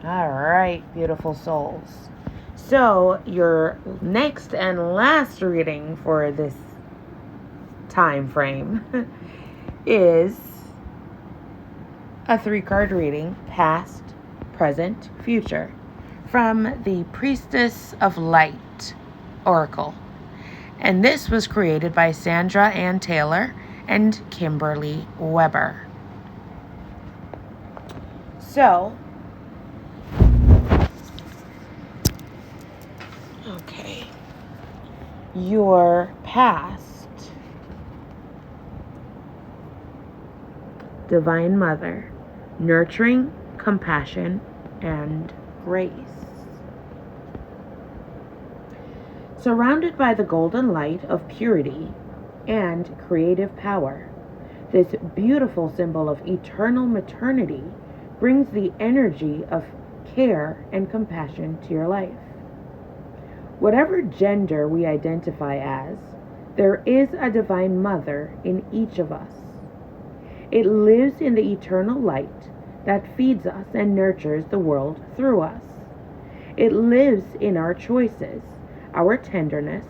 All right, beautiful souls. So, your next and last reading for this time frame is a 3-card reading, past, present, future, from the Priestess of Light Oracle. And this was created by Sandra Ann Taylor and Kimberly Weber. So, okay, your past, Divine Mother, nurturing, compassion, and grace. Surrounded by the golden light of purity and creative power, this beautiful symbol of eternal maternity brings the energy of care and compassion to your life. Whatever gender we identify as, there is a Divine Mother in each of us. It lives in the eternal light that feeds us and nurtures the world through us. It lives in our choices, our tenderness,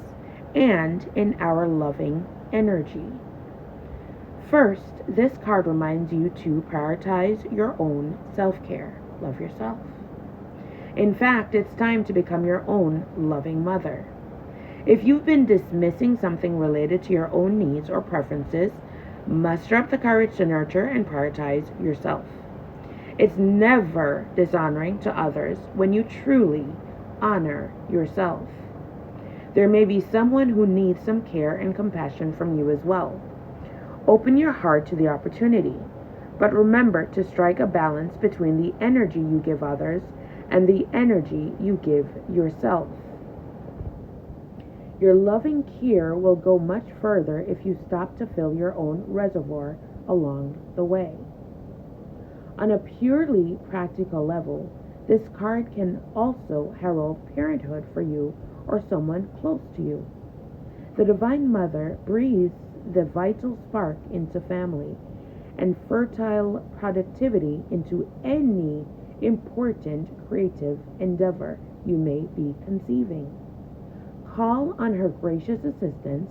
and in our loving energy. First, this card reminds you to prioritize your own self-care. Love yourself. In fact, it's time to become your own loving mother. If you've been dismissing something related to your own needs or preferences, muster up the courage to nurture and prioritize yourself. It's never dishonoring to others when you truly honor yourself. There may be someone who needs some care and compassion from you as well. Open your heart to the opportunity, but remember to strike a balance between the energy you give others and the energy you give yourself. Your loving care will go much further if you stop to fill your own reservoir along the way. On a purely practical level, this card can also herald parenthood for you or someone close to you. The Divine Mother breathes the vital spark into family and fertile productivity into any important creative endeavor you may be conceiving. Call on her gracious assistance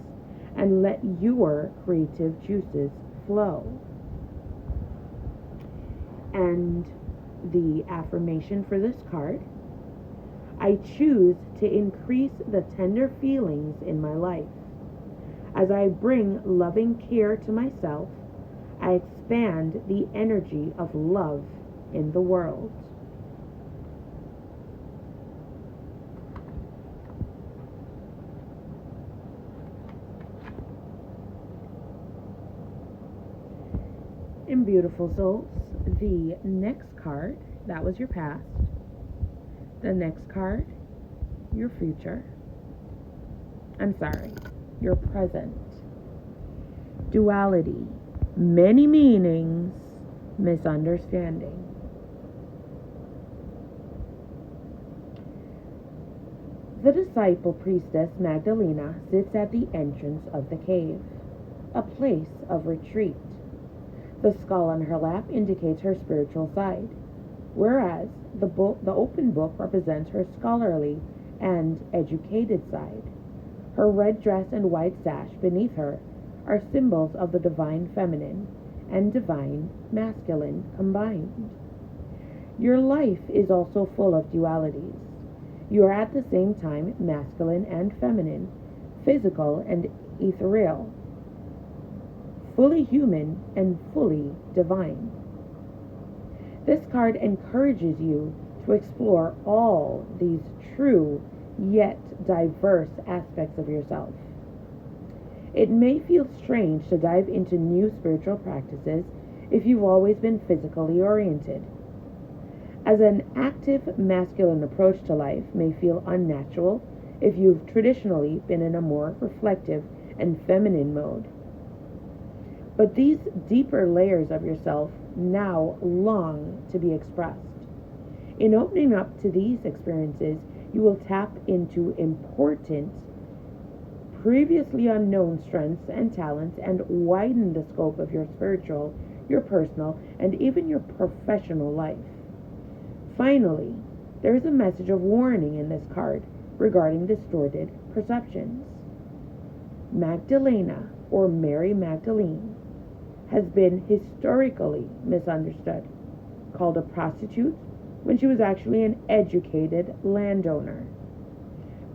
and let your creative juices flow. And the affirmation for this card: I choose to increase the tender feelings in my life. As I bring loving care to myself, I expand the energy of love in the world. And beautiful souls, the next card, that was your past. The next card, your future. Your present. Duality, many meanings, misunderstanding. The disciple priestess Magdalena sits at the entrance of the cave, a place of retreat. The skull on her lap indicates her spiritual side, whereas the open book represents her scholarly and educated side. Her red dress and white sash beneath her are symbols of the divine feminine and divine masculine combined. Your life is also full of dualities. You are at the same time masculine and feminine, physical and ethereal, fully human and fully divine. This card encourages you to explore all these true yet diverse aspects of yourself. It may feel strange to dive into new spiritual practices if you've always been physically oriented, as an active masculine approach to life may feel unnatural if you've traditionally been in a more reflective and feminine mode. But these deeper layers of yourself now long to be expressed. In opening up to these experiences, you will tap into important, previously unknown strengths and talents and widen the scope of your spiritual, your personal, and even your professional life. Finally, there is a message of warning in this card regarding distorted perceptions. Magdalena, or Mary Magdalene, has been historically misunderstood, called a prostitute when she was actually an educated landowner.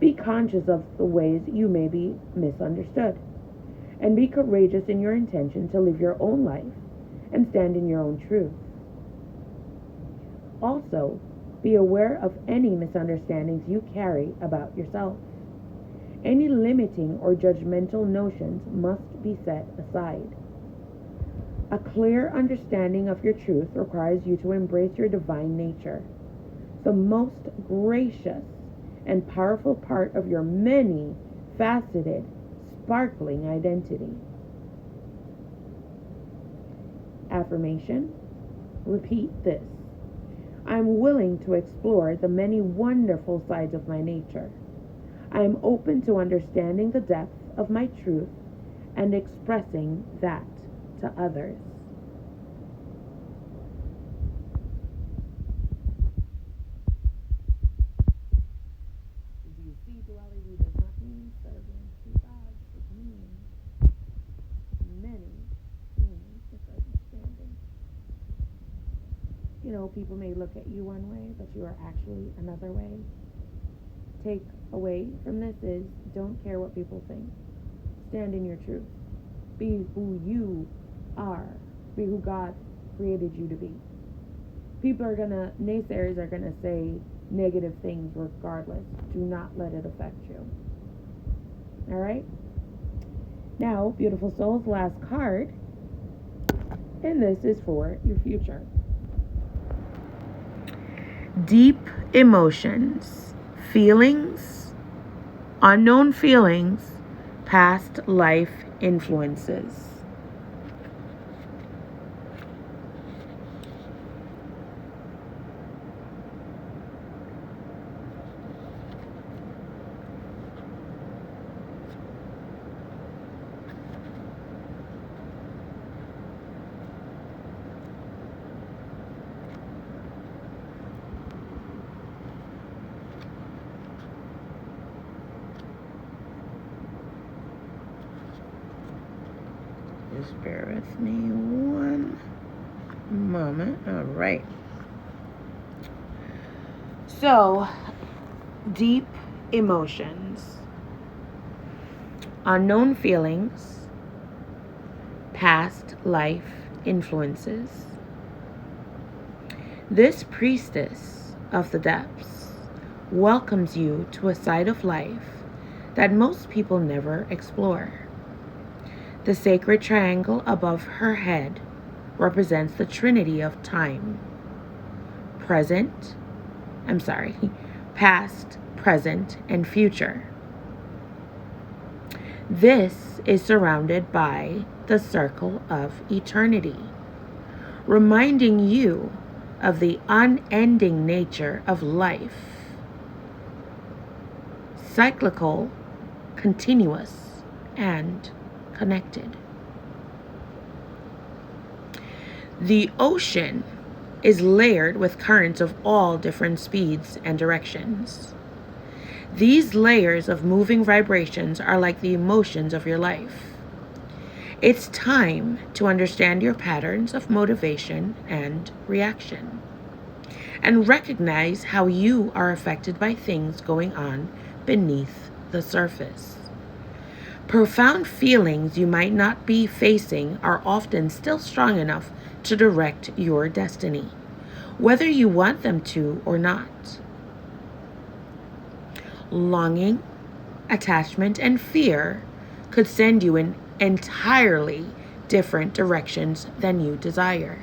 Be conscious of the ways you may be misunderstood, and be courageous in your intention to live your own life and stand in your own truth. Also, be aware of any misunderstandings you carry about yourself. Any limiting or judgmental notions must be set aside. A clear understanding of your truth requires you to embrace your divine nature, the most gracious and powerful part of your many faceted, sparkling identity. Affirmation. Repeat this. I'm willing to explore the many wonderful sides of my nature. I am open to understanding the depth of my truth and expressing that to others. Do you see duality does not mean serving two gods? It means many meanings misunderstanding. People may look at you one way, but you are actually another way. Take away from this is don't care what people think. Stand in your truth. Be who you are. Be who God created you to be. Naysayers are gonna say negative things regardless. Do not let it affect you. Alright? Now, beautiful souls, last card. And this is for your future. Deep emotions, feelings, unknown feelings, past life influences. Just bear with me one moment. All right. So, deep emotions, unknown feelings, past life influences. This priestess of the depths welcomes you to a side of life that most people never explore. The sacred triangle above her head represents the trinity of time, past, present, and future. This is surrounded by the circle of eternity, reminding you of the unending nature of life, cyclical, continuous, and connected. The ocean is layered with currents of all different speeds and directions. These layers of moving vibrations are like the emotions of your life. It's time to understand your patterns of motivation and reaction, and recognize how you are affected by things going on beneath the surface. Profound feelings you might not be facing are often still strong enough to direct your destiny, whether you want them to or not. Longing, attachment, and fear could send you in entirely different directions than you desire.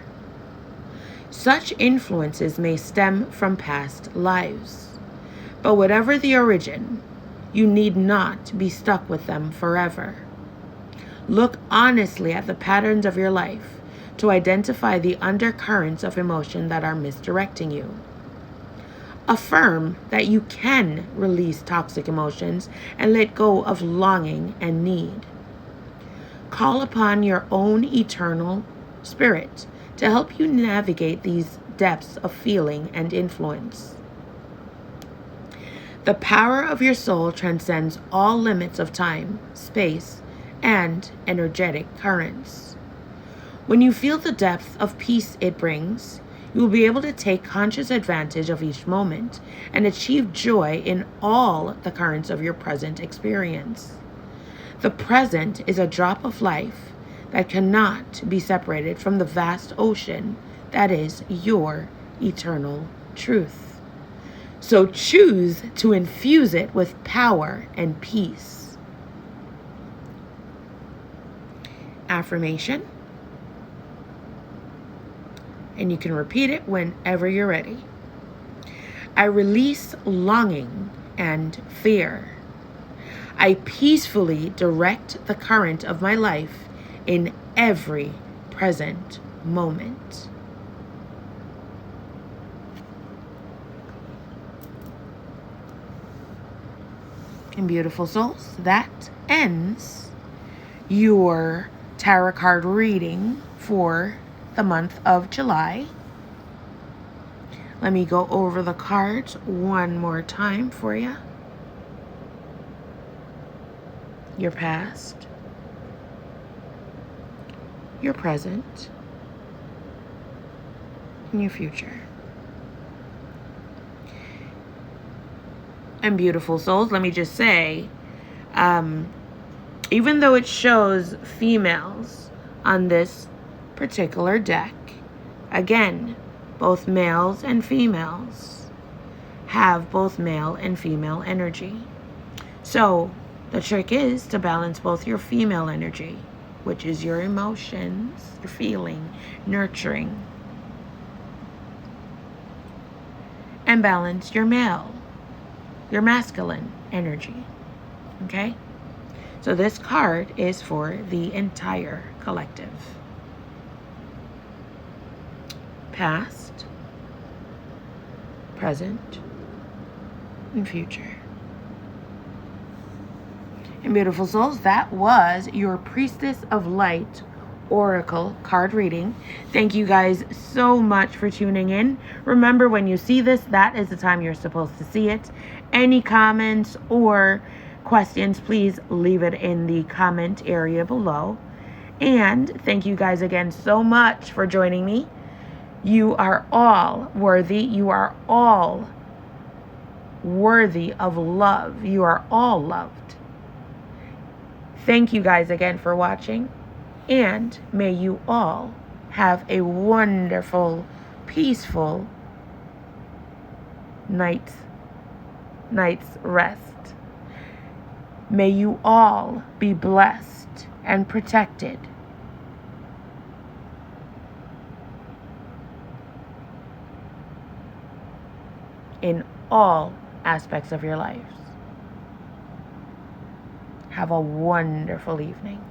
Such influences may stem from past lives, but whatever the origin, you need not be stuck with them forever. Look honestly at the patterns of your life to identify the undercurrents of emotion that are misdirecting you. Affirm that you can release toxic emotions and let go of longing and need. Call upon your own eternal spirit to help you navigate these depths of feeling and influence. The power of your soul transcends all limits of time, space, and energetic currents. When you feel the depth of peace it brings, you will be able to take conscious advantage of each moment and achieve joy in all the currents of your present experience. The present is a drop of life that cannot be separated from the vast ocean that is your eternal truth. So choose to infuse it with power and peace. Affirmation. And you can repeat it whenever you're ready. I release longing and fear. I peacefully direct the current of my life in every present moment. And beautiful souls, that ends your tarot card reading for the month of July. Let me go over the cards one more time for you. Your past, your present, and your future. And beautiful souls, let me just say, even though it shows females on this particular deck, again, both males and females have both male and female energy. So the trick is to balance both your female energy, which is your emotions, your feeling, nurturing, and balance your male, your masculine energy. Okay? So this card is for the entire collective. Past, present, and future. And beautiful souls, that was your Priestess of Light Oracle card reading. Thank you guys so much for tuning in. Remember, when you see this, that is the time you're supposed to see it. Any comments or questions, please leave it in the comment area below. And thank you guys again so much for joining me. You are all worthy. You are all worthy of love. You are all loved. Thank you guys again for watching, and may you all have a wonderful, peaceful night's rest. May you all be blessed and protected. In all aspects of your lives. Have a wonderful evening.